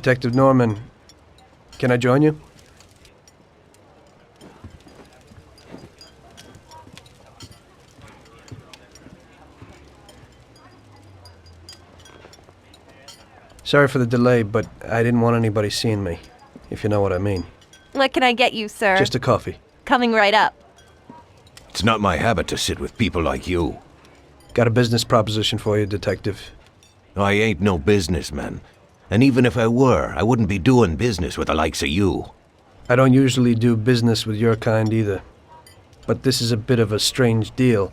Detective Norman, can I join you? Sorry for the delay, but I didn't want anybody seeing me, if you know what I mean. What can I get you, sir? Just a coffee. Coming right up. It's not my habit to sit with people like you. Got a business proposition for you, Detective. I ain't no businessman. And even if I were, I wouldn't be doing business with the likes of you. I don't usually do business with your kind either. But this is a bit of a strange deal.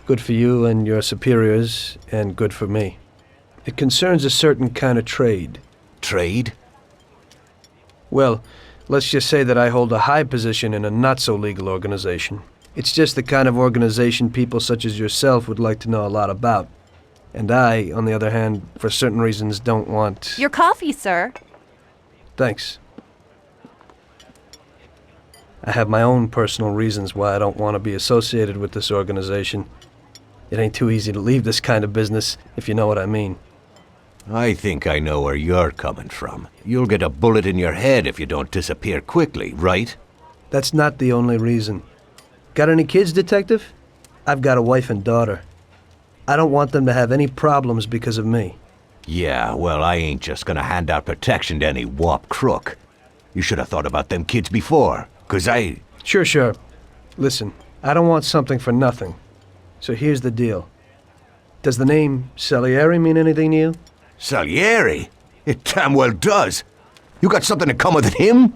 Good for you and your superiors, and good for me. It concerns a certain kind of trade. Trade? Well, let's just say that I hold a high position in a not-so-legal organization. It's just the kind of organization people such as yourself would like to know a lot about. And I, on the other hand, for certain reasons don't want... Your coffee, sir. Thanks. I have my own personal reasons why I don't want to be associated with this organization. It ain't too easy to leave this kind of business, if you know what I mean. I think I know where you're coming from. You'll get a bullet in your head if you don't disappear quickly, right? That's not the only reason. Got any kids, Detective? I've got a wife and daughter. I don't want them to have any problems because of me. Yeah, well, I ain't just gonna hand out protection to any wop crook. You should have thought about them kids before, 'cause I... Sure. Listen, I don't want something for nothing. So here's the deal. Does the name Salieri mean anything to you? Salieri? It damn well does. You got something in common with him?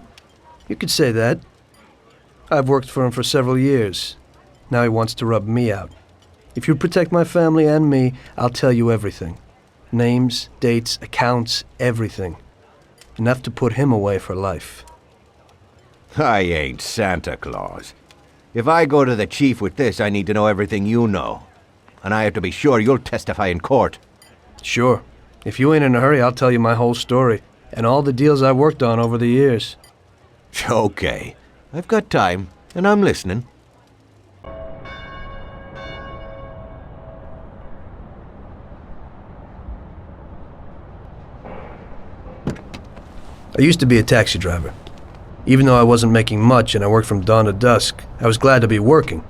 You could say that. I've worked for him for several years. Now he wants to rub me out. If you protect my family and me, I'll tell you everything. Names, dates, accounts, everything. Enough to put him away for life. I ain't Santa Claus. If I go to the chief with this, I need to know everything you know. And I have to be sure you'll testify in court. Sure. If you ain't in a hurry, I'll tell you my whole story, and all the deals I worked on over the years. Okay. I've got time, and I'm listening. I used to be a taxi driver. Even though I wasn't making much and I worked from dawn to dusk, I was glad to be working.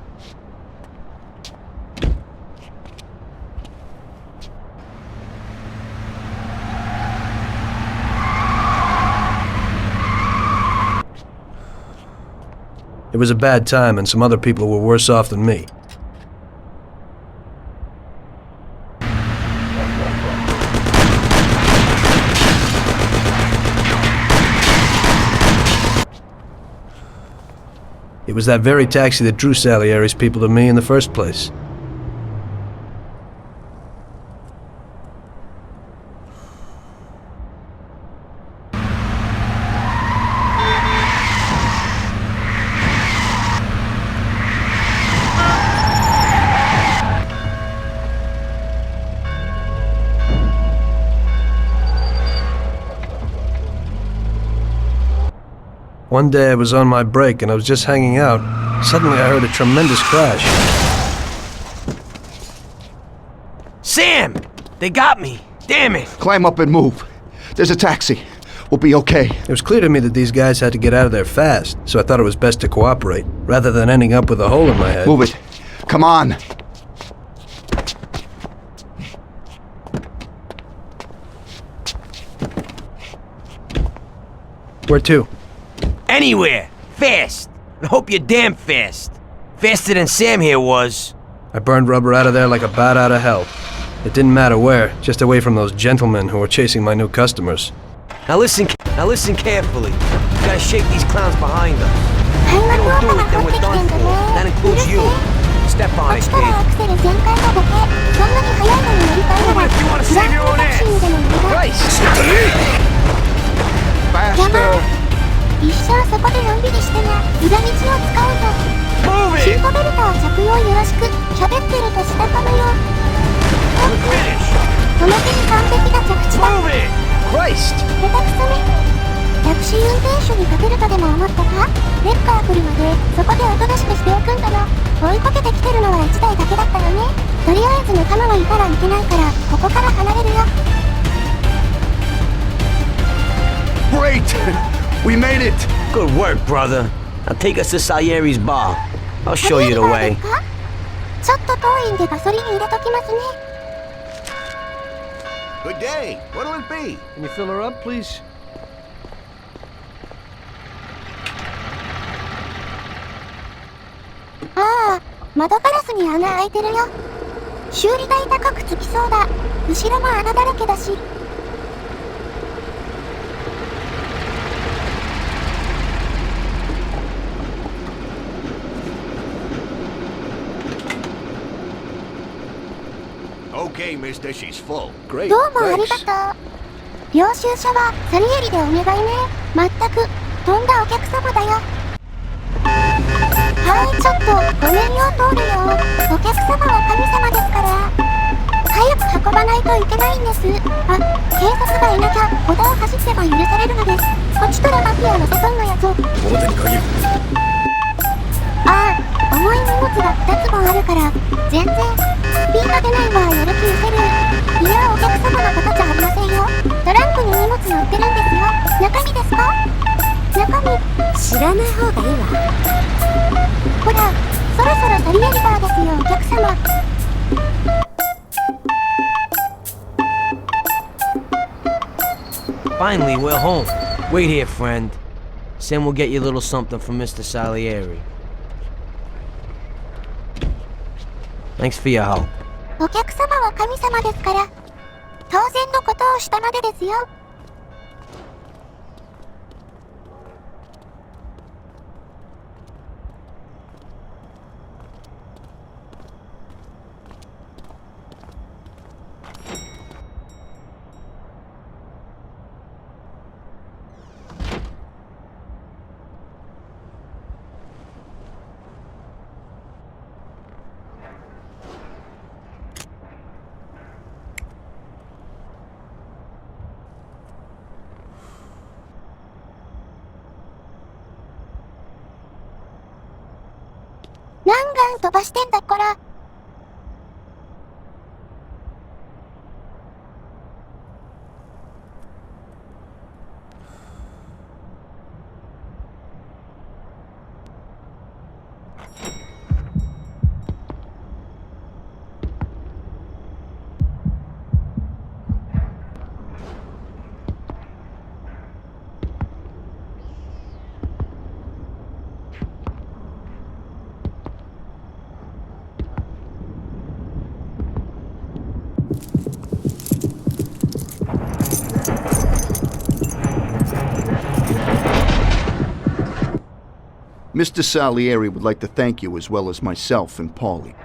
It was a bad time and some other people were worse off than me. It was that very taxi that drew Salieri's people to me in the first place. One day I was on my break and I was just hanging out. Suddenly I heard a tremendous crash. Sam! They got me! Damn it! Climb up and move. There's a taxi. We'll be okay. It was clear to me that these guys had to get out of there fast, so I thought it was best to cooperate, rather than ending up with a hole in my head. Move it. Come on. Where to? Anywhere! Fast! I hope you're damn fast. Faster than Sam here was. I burned rubber out of there like a bat out of hell. It didn't matter where, just away from those gentlemen who were chasing my new customers. Now listen carefully. You gotta shake these clowns behind us. If we don't do it, then we're done for. That includes you. Step on it, kid. Move it if you want to save your own ass. Christ! Faster. 一生そこでのんびりしてな。裏道を使うぞ。シートベルトを着用よろしく。喋ってるとしたためよ。おまけに完璧な着地だ。下手くそね。タクシー運転手に勝てるとでも思ったか？レッカー来るまでそこでおとなしくしておくんだな。追いかけてきてるのは1台だけだったよね。とりあえず仲間がいたらいけないからここから離れるよ。Great! We made it! Good work, brother. Now take us to Salieri's bar. I'll show you the way. ちょっと遠いんでガソリン入れときますね。 Good day. What'll it be? Can you fill her up, please? ああ、窓ガラスに穴開いてるよ。修理代高くつきそうだ。後ろも穴だらけだし。Okay, mister, she's full. Great. どうもあり Thanks. がとう。領収書はサリエリでお願いね。まったく、とんだお客様だよ。はい、ちょっと、ごめんよ、通るよ。お客様は神様ですから。早く運ばないといけないんです。あ、警察がいなきゃ、歩道を走っても許されるのです。こっちとらマフィアのセコンのやつを。表に限る。ああ、重い荷物が2つもあるから、全然、スピード出ないわ、やる気見せる。いや、お客様のことじゃありませんよ。トランクに荷物乗ってるんですよ。中身ですか？中身、知らない方がいいわ。ほら、そろそろサリエリバーですよ、お客様。Finally, we're home. Wait here, friend. Sam will get you a little something from Mr. Salieri. Thanks for your help. お客様は神様ですから、当然のことをしたまでですよ。何ガン飛ばしてんだこら。Mr. Salieri would like to thank you as well as myself and Paulie.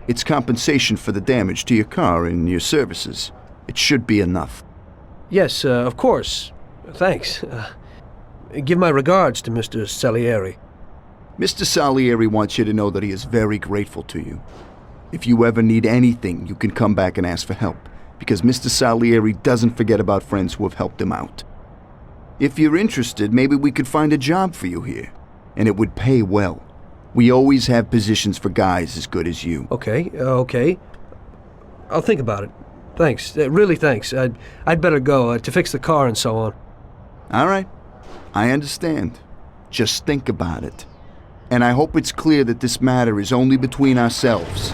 It's compensation for the damage to your car and your services. It should be enough. Yes, of course. Thanks. Give my regards to Mr. Salieri. Mr. Salieri wants you to know that he is very grateful to you. If you ever need anything, you can come back and ask for help, because Mr. Salieri doesn't forget about friends who have helped him out. If you're interested, maybe we could find a job for you here, and it would pay well. We always have positions for guys as good as you. Okay, okay. I'll think about it. Thanks. Really thanks. I'd better go to fix the car and so on. All right. I understand. Just think about it. And I hope it's clear that this matter is only between ourselves.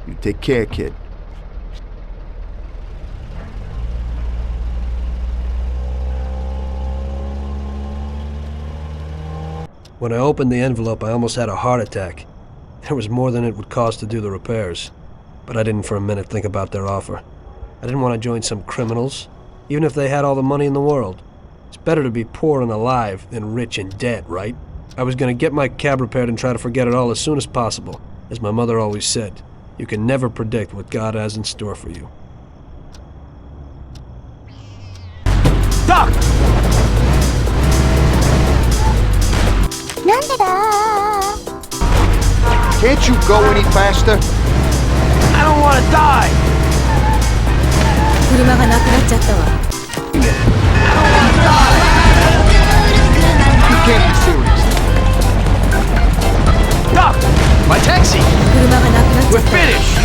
You take care, kid. When I opened the envelope, I almost had a heart attack. There was more than it would cost to do the repairs. But I didn't for a minute think about their offer. I didn't want to join some criminals, even if they had all the money in the world. It's better to be poor and alive than rich and dead, right? I was going to get my cab repaired and try to forget it all as soon as possible. As my mother always said, you can never predict what God has in store for you. Doc! Can't you go any faster? I don't want to die! 車がなくなっちゃったわ。You can't be serious. Doc! My taxi! 車がなくなっちゃ We're ったわ。 finished!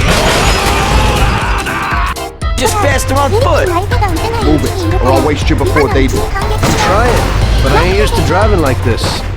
Just faster on 出る foot. 気相手が打てない Move it, or I'll waste you before they do. Try it, but I ain't used to driving like this.